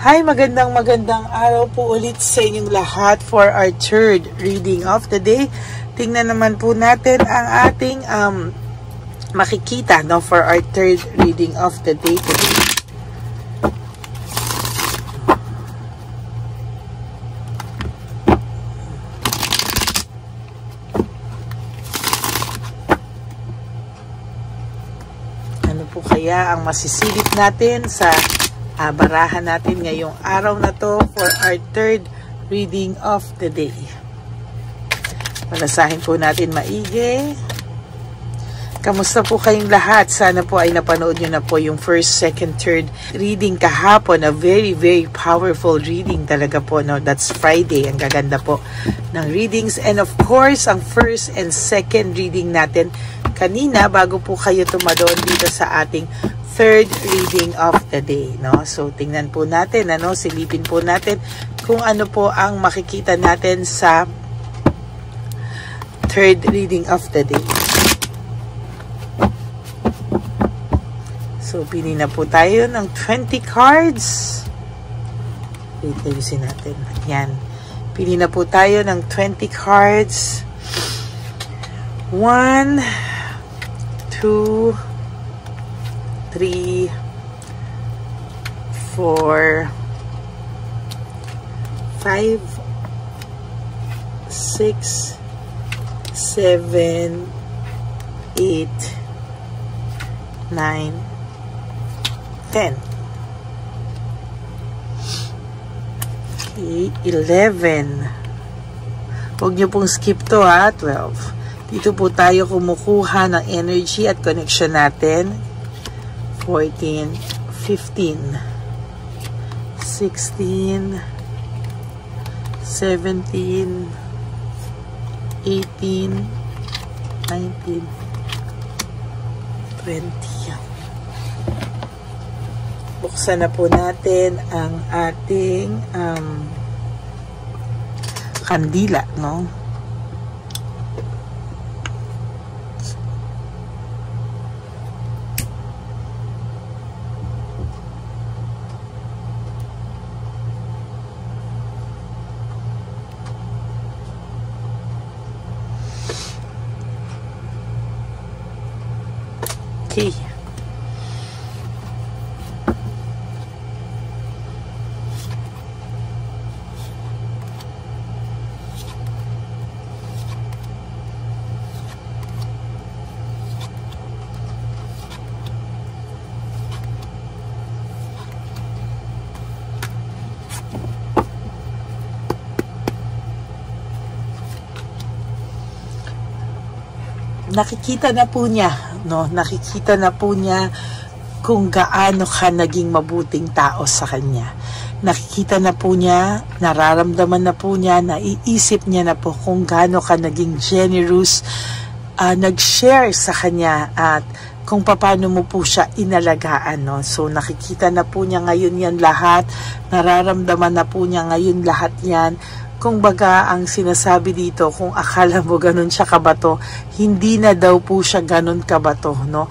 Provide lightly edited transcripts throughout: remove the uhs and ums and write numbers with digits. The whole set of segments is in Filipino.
Hi, magandang araw po ulit sa inyong lahat for our third reading of the day. Tingnan naman po natin ang ating makikita for our third reading of the day today. Ano po kaya ang masisilip natin sa barahan natin ngayong araw na to for our third reading of the day? Palasahin po natin maigi. Kamusta po kayong lahat? Sana po ay napanood nyo na po yung first, second, third reading kahapon. A very, very powerful reading talaga po. No? That's Friday. Ang gaganda po ng readings. And of course, ang first and second reading natin kanina bago po kayo tumadon dito sa ating third reading of the day. No? So, tingnan po natin, silipin po natin kung ano po ang makikita natin sa third reading of the day. So, pili na po tayo ng 20 cards. Wait, ayusin natin. Yan. Pili na po tayo ng 20 cards. 1, 2, 3, 4, 5, 6, 7, 8, 9, 10. Okay, 11. Huwag nyo pong skip to 12. Dito po tayo kumukuha ng energy at connection natin. 14, 15, 16, 17, 18, 19, 20. Buksan na po natin ang ating kandila, no? Okay. Nakikita na po niya, no? Nakikita na po niya kung gaano ka naging mabuting tao sa kanya. Nakikita na po niya, nararamdaman na po niya, naiisip niya na po kung gaano ka naging generous, nag-share sa kanya at kung paano mo po siya inalagaan, no? So, nakikita na po niya ngayon yan lahat, nararamdaman na po niya ngayon lahat yan. Kung baga ang sinasabi dito, kung akala mo ganun siya kabato, hindi na daw po siya ganun kabato, no?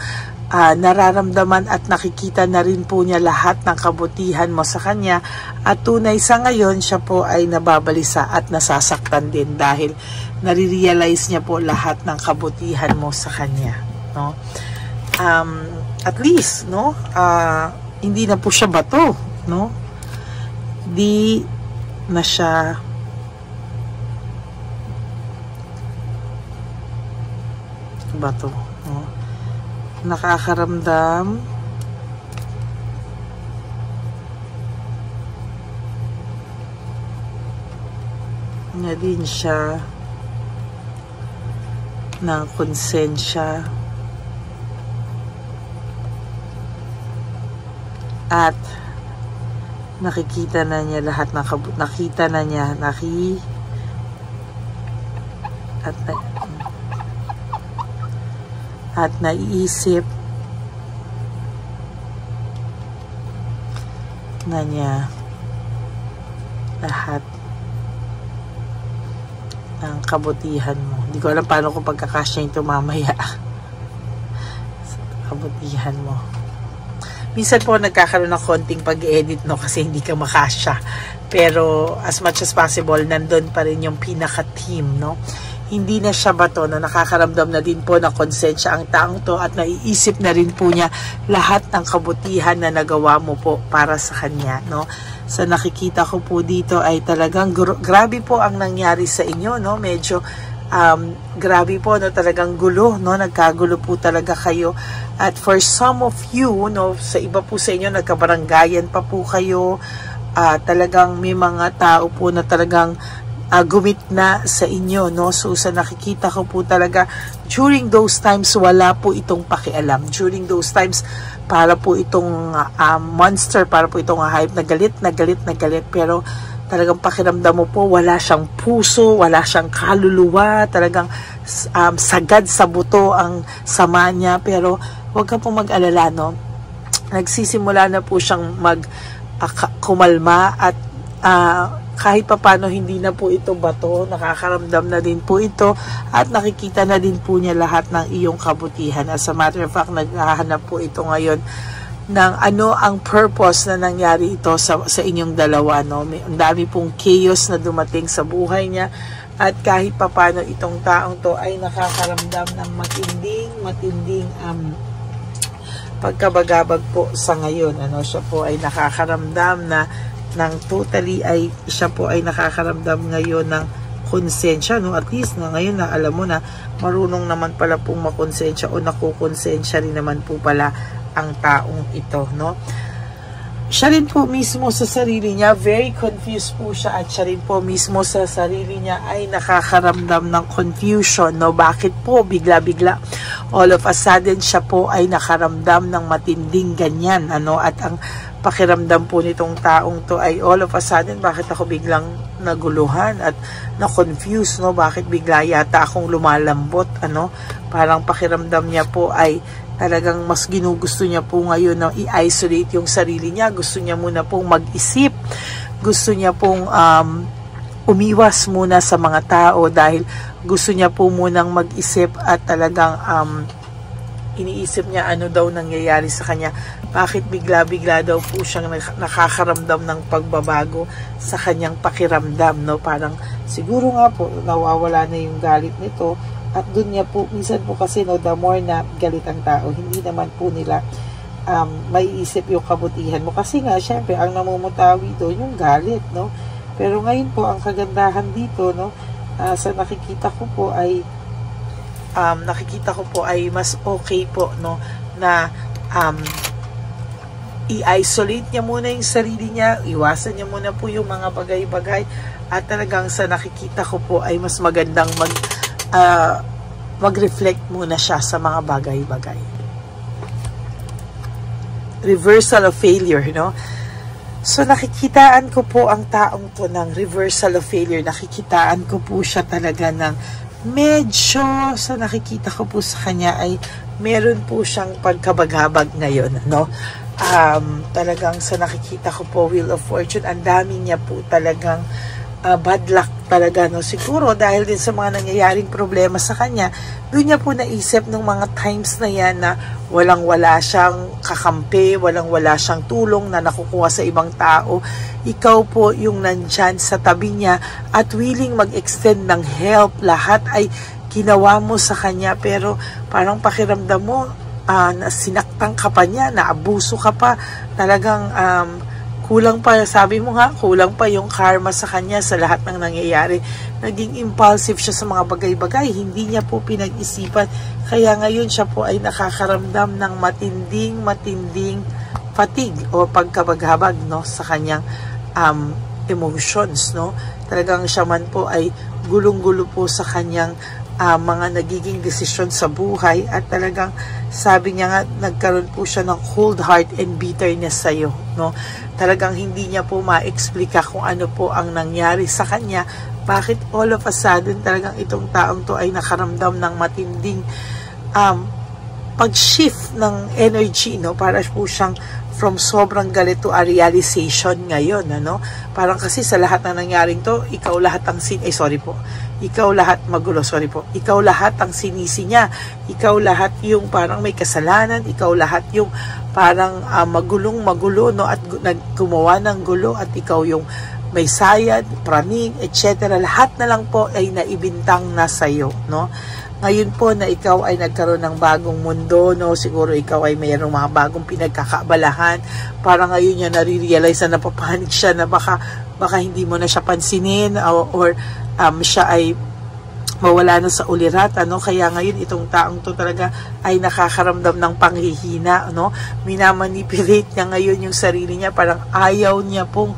Nararamdaman at nakikita na rin po niya lahat ng kabutihan mo sa kanya at tunay sa ngayon siya po ay nababalisa at nasasaktan din dahil nare-realize niya po lahat ng kabutihan mo sa kanya, no? At least, no? Hindi na po siya bato, no? Di na siya bato, no? Nakakaramdam na din siya ng konsensya at nakikita na niya lahat ng nakita na niya at naiisip na niya lahat ng kabutihan mo. Hindi ko alam paano kung pagkakasya ito mamaya. Kabutihan mo. minsan po nagkakaroon ng konting pag-edit, no, kasi hindi ka makasya. Pero as much as possible, nandun pa rin yung pinaka-team, no. Hindi na siya bato, no, nakakaramdam na din po ng konsensya ang taong to at naiisip na rin po niya lahat ng kabutihan na nagawa mo po para sa kanya, no. Sa nakikita ko po dito ay talagang grabe po ang nangyari sa inyo, no. Medyo grabe po, no, talagang gulo, no, nagkagulo po talaga kayo. At for some of you, no, sa iba po sa inyo nagkabaranggayan pa po kayo. Talagang may mga tao po na talagang gumit na sa inyo, no. So sa nakikita ko po talaga, during those times wala po itong pakialam. During those times para po itong monster, para po itong hype na galit na galit na galit, pero talagang pakiramdam mo po wala siyang puso, wala siyang kaluluwa, talagang sagad sa buto ang sama niya. Pero huwag ka po mag-alala, no. Nagsisimula na po siyang kumalma at kahit papano hindi na po ito bato, nakakaramdam na din po ito at nakikita na din po niya lahat ng iyong kabutihan. As a matter of fact, naghahanap po ito ngayon ng ano ang purpose na nangyari ito sa inyong dalawa, no. Ang dami pong chaos na dumating sa buhay niya at kahit papano itong taong to ay nakakaramdam ng matinding pagkabagabag po sa ngayon, ano. Siya po ay nakakaramdam na ng totally ay siya po ay nakakaramdam ngayon ng konsensya, no. At least na ngayon na alam mo na marunong naman pala pong makonsensya o nakukonsensya rin naman po pala ang taong ito, no. Siya rin po mismo sa sarili niya, very confused po siya at siya rin po mismo sa sarili niya ay nakakaramdam ng confusion, no. Bakit po bigla-bigla all of a sudden siya po ay nakaramdam ng matinding ganyan, ano. At ang pakiramdam po nitong taong to ay all of a sudden, bakit ako biglang naguluhan at na-confuse, no. Bakit bigla yata akong lumalambot, ano. Parang pakiramdam niya po ay talagang mas ginugusto niya po ngayon na i-isolate yung sarili niya. Gusto niya muna pong mag-isip. Gusto niya pong umiwas muna sa mga tao dahil gusto niya po munang mag-isip at talagang iniisip niya ano daw nangyayari sa kanya. Bakit bigla-bigla daw po siyang nakakaramdam ng pagbabago sa kanyang pakiramdam, no? Parang siguro nga po nawawala na yung galit nito. At dun niya po, minsan po kasi, no, the more na galit ang tao, hindi naman po nila maiisip yung kabutihan mo. Kasi nga, syempre, ang namumutawi doon yung galit, no. Pero ngayon po, ang kagandahan dito, no, sa nakikita ko po ay mas okay po, no, na i-isolate niya muna yung sarili niya, iwasan niya muna po yung mga bagay-bagay, at talagang sa nakikita ko po ay mas magandang mag-reflect muna siya sa mga bagay-bagay. Reversal of failure, no? So, nakikitaan ko po ang taong to ng reversal of failure. Nakikitaan ko po siya talaga ng medyo, sa nakikita ko po sa kanya ay meron po siyang pagkabagabag ngayon, no? Talagang sa nakikita ko po, Wheel of Fortune, ang dami niya po talagang bad luck talaga, no. Siguro dahil din sa mga nangyayaring problema sa kanya, doon niya po naisip ng mga times na yan na walang-wala siyang kakampi, walang-wala siyang tulong na nakukuha sa ibang tao. Ikaw po yung nandyan sa tabi niya at willing mag-extend ng help. Lahat ay ginawa mo sa kanya, pero parang pakiramdam mo na sinaktan ka pa niya, na abuso ka pa, talagang kulang pa, sabi mo nga, kulang pa yung karma sa kanya sa lahat ng nangyayari. Naging impulsive siya sa mga bagay-bagay, hindi niya po pinag-isipan. Kaya ngayon siya po ay nakakaramdam ng matinding fatigue o pagkabaghabag, no, sa kanyang emotions, no. Talagang siya man po ay gulong-gulo po sa kanyang mga nagiging desisyon sa buhay, at talagang sabi niya nga, nagkaroon po siya ng cold heart and bitterness sa iyo, no. Talagang hindi niya po ma-explika kung ano po ang nangyari sa kanya, bakit all of a sudden talagang itong taong to ay nakaramdam ng matinding pag-shift ng energy, no. Para po siyang from sobrang galit to a realization ngayon, ano? Parang kasi sa lahat na nangyaring to, ikaw lahat ang ikaw lahat magulo, ikaw lahat ang sinisi niya, ikaw lahat yung parang may kasalanan, ikaw lahat yung parang magulo, no? At gumawa ng gulo, at ikaw yung may sayad, praning, etc. Lahat na lang po ay naibintang na sa'yo, no? Ngayon po na ikaw ay nagkaroon ng bagong mundo, no? Siguro ikaw ay mayroong mga bagong pinagkakaabalahan. Para ngayon niya nare-realize na napapanik siya na baka hindi mo na siya pansinin, or siya ay mawala na sa ulirat, ano? Kaya ngayon itong taong to talaga ay nakakaramdam ng panghihina, no? Minamanipulate niya ngayon yung sarili niya, parang ayaw niya pong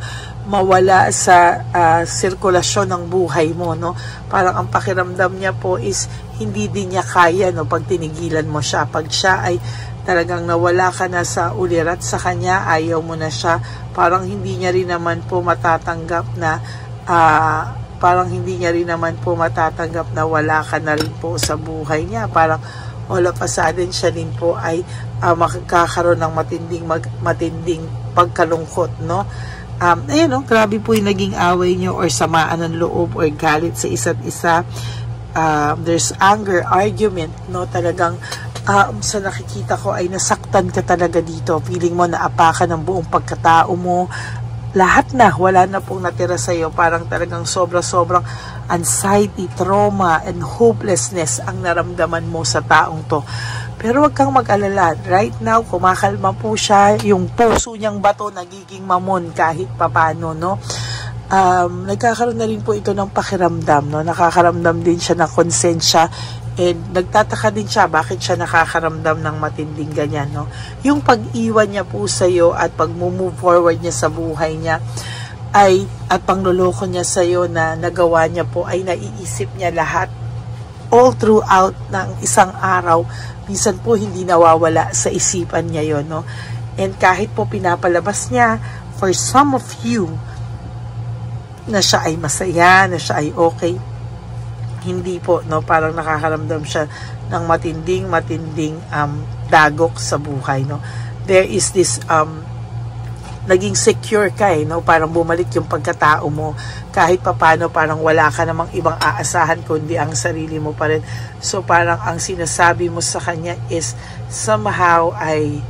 mawala sa sirkulasyon ng buhay mo, no? Parang ang pakiramdam niya po is hindi din niya kaya, no, pag tinigilan mo siya. Pag siya ay talagang nawala ka na sa ulirat sa kanya, ayaw mo na siya, parang hindi niya rin naman po matatanggap na wala ka na rin po sa buhay niya. Parang all of a sudden siya din po ay makakaroon ng matinding pagkalungkot, no? Ayun, no, grabe po yung naging away nyo or samaan ng loob or galit sa isa't isa. There's anger, argument, no? Talagang sa nakikita ko ay nasaktan ka talaga dito. Feeling mo na apakan ng buong pagkatao mo. Lahat na, wala na pong natira sa'yo. Parang talagang sobrang anxiety, trauma, and hopelessness ang naramdaman mo sa taong to. Pero wag kang mag-alala. Right now, kumakalma po siya. Yung puso niyang bato nagiging mamon kahit papano, no? Nagkakaroon na rin po ito ng pakiramdam, no? Nakakaramdam din siya ng konsensya, and nagtataka din siya bakit siya nakakaramdam ng matinding ganyan, no? Yung pag-iwan niya po sa'yo at pag-move forward niya sa buhay niya at pangloloko niya sa'yo na nagawa niya po, ay naiisip niya lahat all throughout ng isang araw. Minsan po hindi nawawala sa isipan niya yon, no? And kahit po pinapalabas niya, for some of you, na siya ay masaya, na siya ay okay, hindi po, no? Parang nakakaramdam siya ng matinding dagok sa buhay, no? There is this naging secure ka, no? Parang bumalik yung pagkatao mo. Kahit papano, parang wala ka namang ibang aasahan kundi ang sarili mo pa rin. So parang ang sinasabi mo sa kanya is somehow ay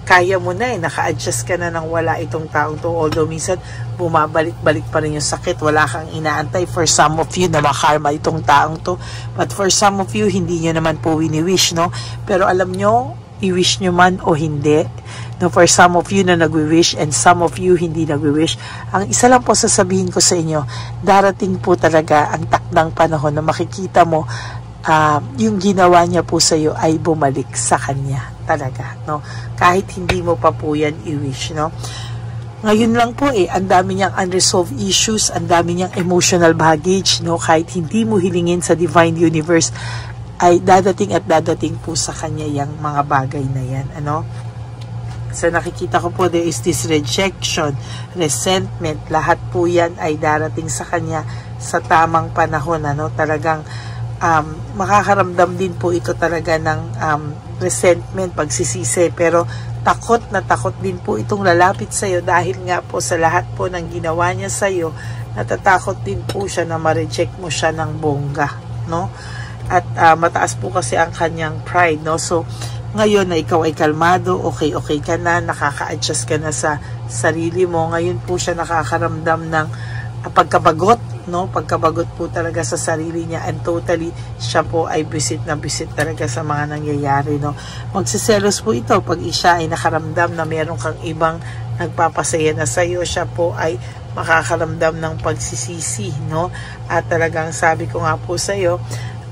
kaya mo na, naka-adjust ka na nang wala itong taong to. Although minsan bumabalik-balik pa rin yung sakit, wala kang inaantay. For some of you na makarma itong taong to, but for some of you hindi nyo naman po wini-wish, no? Pero alam nyo, i-wish nyo man o hindi, no, for some of you na nagwi-wish and some of you hindi nagwi-wish, ang isa lang po sasabihin ko sa inyo, darating po talaga ang takdang panahon na makikita mo yung ginawa niya po sa iyo ay bumalik sa kanya talaga, no? Kahit hindi mo pa po yan i-wish, no? Ngayon lang po ang dami niyang unresolved issues, ang dami niyang emotional baggage, no? Kahit hindi mo hilingin sa Divine Universe, ay dadating at dadating po sa kanya yung mga bagay na yan, ano? So nakikita ko po, there is this rejection, resentment, lahat po yan ay darating sa kanya sa tamang panahon, ano? Talagang makakaramdam din po ito talaga ng resentment, pagsisisi, pero takot na takot din po itong lalapit sa iyo dahil nga po sa lahat po ng ginawa niya sa iyo, natatakot din po siya na ma-reject mo siya ng bongga, no? At mataas po kasi ang kanyang pride, no? So ngayon na ikaw ay kalmado, okay ka na, nakaka-adjust ka na sa sarili mo, ngayon po siya nakakaramdam ng pagkabagot, no? Pagkabagot po talaga sa sarili niya, and totally siya po ay bisit na bisit talaga sa mga nangyayari, no? Magsiselos po ito pag siya ay nakaramdam na meron kang ibang nagpapasaya na sa iyo, siya po ay makakaramdam ng pagsisisi, no? At talagang sabi ko nga po sa iyo,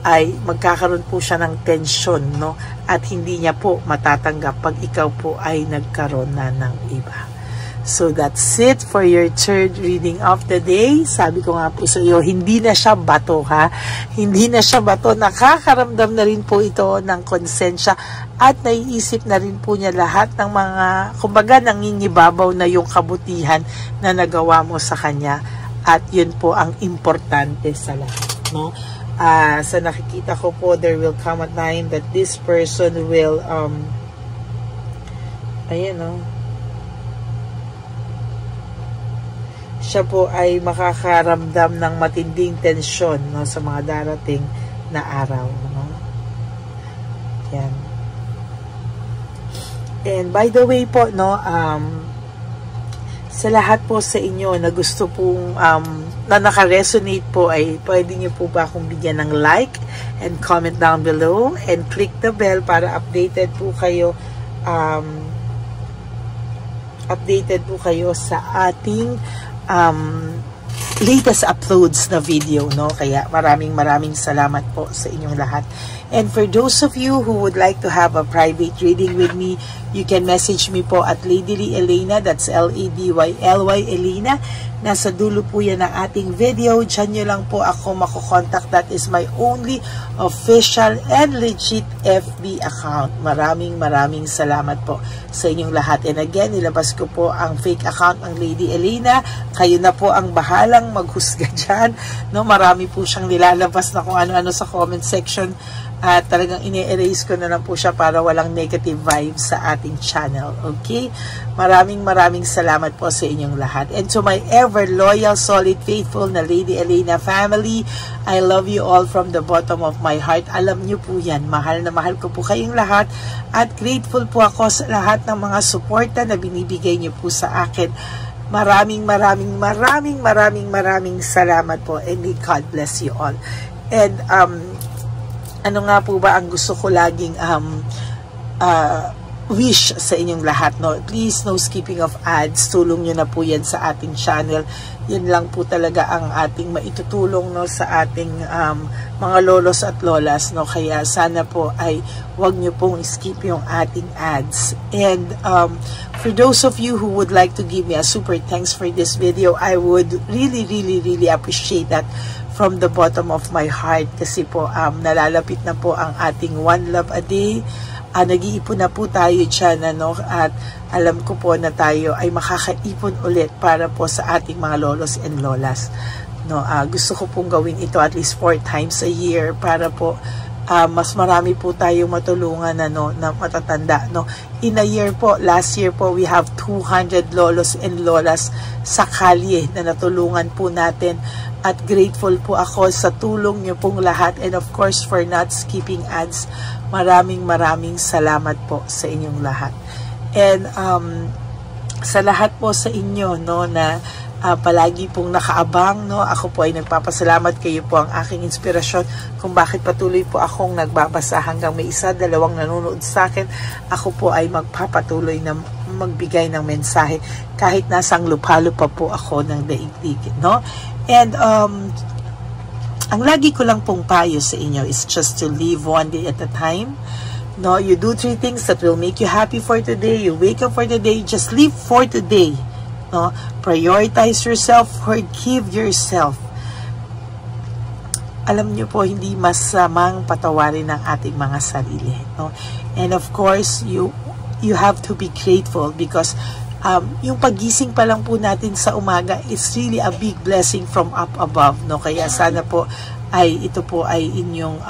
ay magkakaroon po siya ng tension, no? At hindi niya po matatanggap pag ikaw po ay nagkaroon na ng iba. So that's it for your third reading of the day. Sabi ko nga po sa iyo, hindi na siya bato, ha? Hindi na siya bato. Nakakaramdam na rin po ito ng konsensya at naiisip na rin po niya lahat ng mga, kumbaga, nangingibabaw na yung kabutihan na nagawa mo sa kanya. At yun po ang importante sa lahat, no? Sa nakikita ko po, there will come a time that this person will ayan, no? siya po ay makakaramdam ng matinding tensyon, no, sa mga darating na araw, no? Yan. And by the way po, no, sa lahat po sa inyo na gusto pong na naka-resonate po, ay pwede niyo po ba akong bigyan ng like and comment down below and click the bell para updated po kayo sa ating latest uploads na video, no? Kaya maraming salamat po sa inyong lahat. And for those of you who would like to have a private reading with me, you can message me po at Ladyly Elena, that's L-A-D-Y-L-Y Elena. Nasa dulo po yan ng ating video. Diyan nyo lang po ako makokontakt. That is my only official and legit FB account. Maraming salamat po sa inyong lahat. And again, nilabas ko po ang fake account ng Lady Elena. Kayo na po ang bahalang maghusga dyan, no? Marami po siyang nilalabas na kung ano-ano sa comment section. At talagang ine-erase ko na lang po siya para walang negative vibes sa ating channel. Okay? Maraming salamat po sa inyong lahat. And to my ever loyal, solid, faithful na Lady Elena family, I love you all from the bottom of my heart. Alam niyo po yan. Mahal na mahal ko po kayong lahat. At grateful po ako sa lahat ng mga suporta na binibigay niyo po sa akin. Maraming salamat po. And may God bless you all. And ano nga po ba ang gusto ko laging wish sa inyong lahat, no? Please, no skipping of ads. Tulong nyo na po yan sa ating channel. Yan lang po talaga ang ating maitutulong, no, sa ating mga lolos at lolas, no? Kaya sana po ay wag nyo pong skip yung ating ads. And for those of you who would like to give me a super thanks for this video, I would really appreciate that from the bottom of my heart, kasi po nalalapit na po ang ating One Love a Day. Nag-iipon na po tayo dyan, ano? At alam ko po na tayo ay makakaipon ulit para po sa ating mga lolos and lolas, no? Gusto ko pong gawin ito at least 4 times a year para po mas marami po tayong matulungan, ano, na matatanda, no? In a year po, last year po, we have 200 lolos and lolas sa kalye na natulungan po natin. At grateful po ako sa tulong niyo pong lahat. And of course, for not skipping ads, maraming salamat po sa inyong lahat. And sa lahat po sa inyo, no, na palagi pong nakaabang, no, ako po ay nagpapasalamat. Kayo po ang aking inspirasyon kung bakit patuloy po akong nagbabasa hanggang may 1, 2 nanonood sa akin. Ako po ay magpapatuloy na magbigay ng mensahe kahit nasang lupalo pa po ako ng daigdig, no? And ang lagi ko lang pong payo sa inyo is just to live one day at a time. No, you do 3 things that will make you happy for today. You wake up for today. Just live for today. No, prioritize yourself. Forgive yourself. Alam niyo po, hindi masamang patawarin ang ating mga sarili. No, and of course, you have to be grateful because yung pagising pa lang po natin sa umaga, it's really a big blessing from up above, no? Kaya sana po ay ito po ay inyong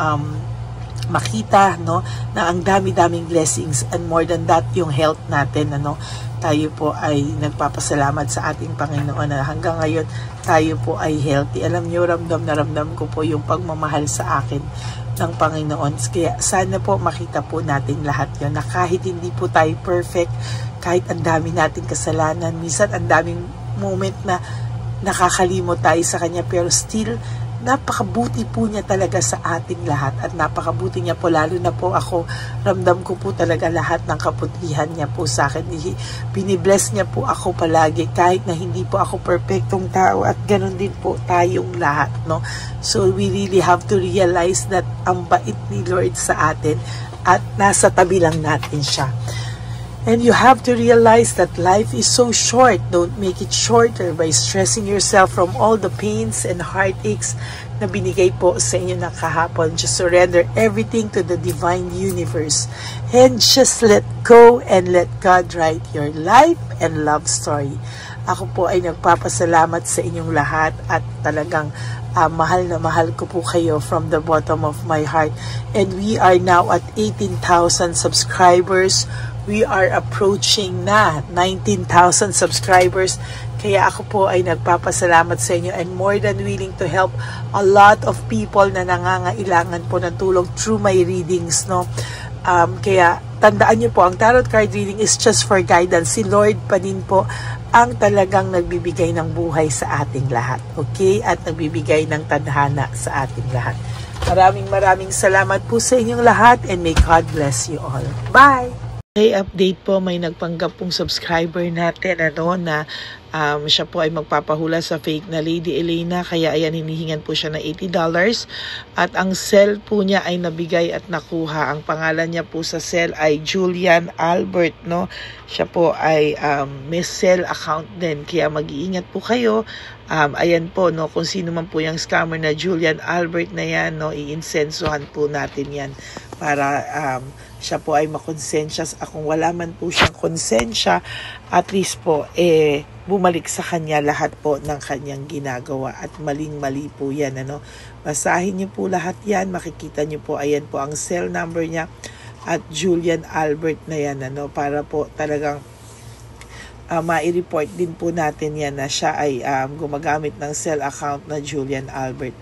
makita, no, na ang daming blessings, and more than that, yung health natin, ano, tayo po ay nagpapasalamat sa ating Panginoon na hanggang ngayon tayo po ay healthy. Alam niyo, ramdam na ramdam ko po yung pagmamahal sa akin ng Panginoon. Kaya sana po makita po natin lahat yun, na kahit hindi po tayo perfect, kahit ang dami nating kasalanan, minsan ang daming moment na nakakalimot tayo sa Kanya, pero still, napakabuti po niya talaga sa ating lahat, at napakabuti niya po, lalo na po ako, ramdam ko po talaga lahat ng kaputihan niya po sa akin. Binibless niya po ako palagi, kahit na hindi po ako perfectong tao, at ganun din po tayong lahat, no? So we really have to realize that ang bait ni Lord sa atin, at nasa tabi lang natin siya. And you have to realize that life is so short. Don't make it shorter by stressing yourself from all the pains and heartaches na binigay po sa inyo na kahapon. Just surrender everything to the divine universe. And just let go and let God write your life and love story. Ako po ay nagpapasalamat sa inyong lahat, at talagang mahal na mahal ko po kayo from the bottom of my heart. And we are now at 18,000 subscribers. We are approaching na 19,000 subscribers. Kaya ako po ay nagpapasalamat sa inyo and more than willing to help a lot of people na nangangailangan po ng tulong through my readings, no? Kaya tandaan niyo po, ang tarot card reading is just for guidance. Si Lord pa din po ang talagang nagbibigay ng buhay sa ating lahat. Okay? At nagbibigay ng tadhana sa ating lahat. Maraming salamat po sa inyong lahat and may God bless you all. Bye! Okay, update po, may nagpanggap pong subscriber natin na siya po ay magpapahula sa fake na Lady Elena, kaya ayan, hinihingan po siya ng $80 at ang cell po niya ay nabigay at nakuha. Ang pangalan niya po sa cell ay Julian Albert, no? Siya po ay may cell account din, kaya mag-iingat po kayo. Ayan po, no, kung sino man po yung scammer na Julian Albert na yan, no, iinsensuhan po natin yan para siya po ay makonsensya. Kung wala man po siyang konsensya, at least po bumalik sa kanya lahat po ng kanyang ginagawa at maling-mali po yan, ano. Basahin niyo po lahat yan, makikita niyo po, ayan po ang cell number niya at Julian Albert na yan, ano, para po talagang ma-report din po natin yan na siya ay gumagamit ng cell account na Julian Albert.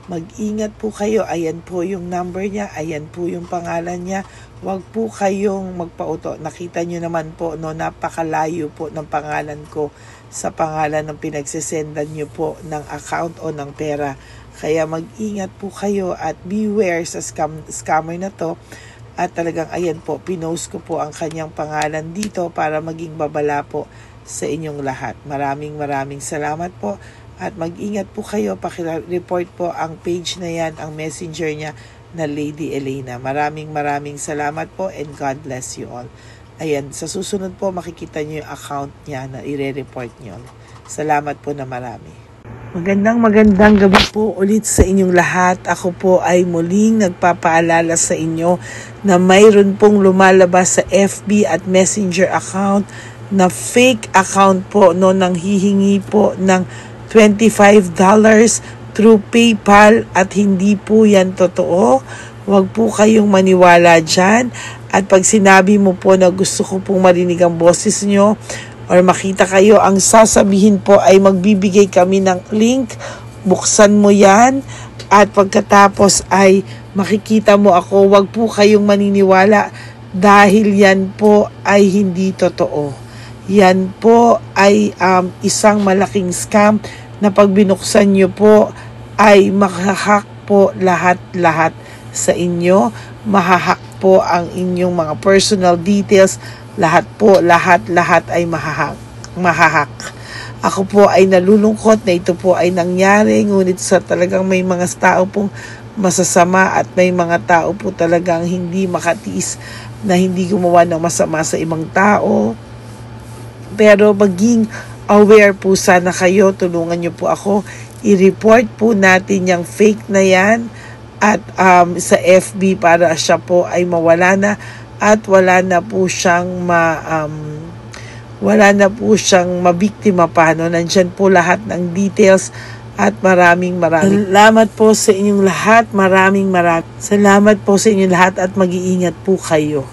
Mag-ingat po kayo, ayan po yung number niya, ayan po yung pangalan niya. Huwag po kayong magpauto. Nakita nyo naman po, no, napakalayo po ng pangalan ko sa pangalan ng pinagsesendan nyo po ng account o ng pera. Kaya mag-ingat po kayo at beware sa scammer na to. At talagang ayan po, pinost ko po ang kanyang pangalan dito para maging babala po sa inyong lahat. Maraming salamat po. At mag-ingat po kayo, pakireport po ang page na yan, ang messenger niya na Lady Elena. Maraming salamat po and God bless you all. Ayan, sa susunod po makikita niyo yung account niya na ire-report niyo. Salamat po na marami. Magandang gabi po ulit sa inyong lahat. Ako po ay muling nagpapaalala sa inyo na mayroon pong lumalabas sa FB at Messenger account na fake account po, no, nang hihingi po ng $25 through PayPal at hindi po yan totoo. Huwag po kayong maniwala dyan. At pag sinabi mo po na gusto ko pong marinig ang boses nyo or makita kayo, ang sasabihin po ay magbibigay kami ng link. Buksan mo yan at pagkatapos ay makikita mo ako. Huwag po kayong maniniwala dahil yan po ay hindi totoo. Yan po ay isang malaking scam na pag binuksan nyo po ay mahahack po lahat sa inyo. Mahahack po ang inyong mga personal details. Lahat ay mahahack. Ako po ay nalulungkot na ito po ay nangyari, ngunit sa talagang may mga tao pong masasama at may mga tao po talagang hindi makatiis na hindi gumawa ng masama sa ibang tao. Pero maging aware po sana kayo, tulungan niyo po ako, i-report po natin yung fake na yan at sa FB para siya po ay mawala na at wala na po siyang mabiktima pa, no? Nandyan po lahat ng details at maraming salamat po sa inyong lahat. Maraming salamat po sa inyong lahat at mag-iingat po kayo.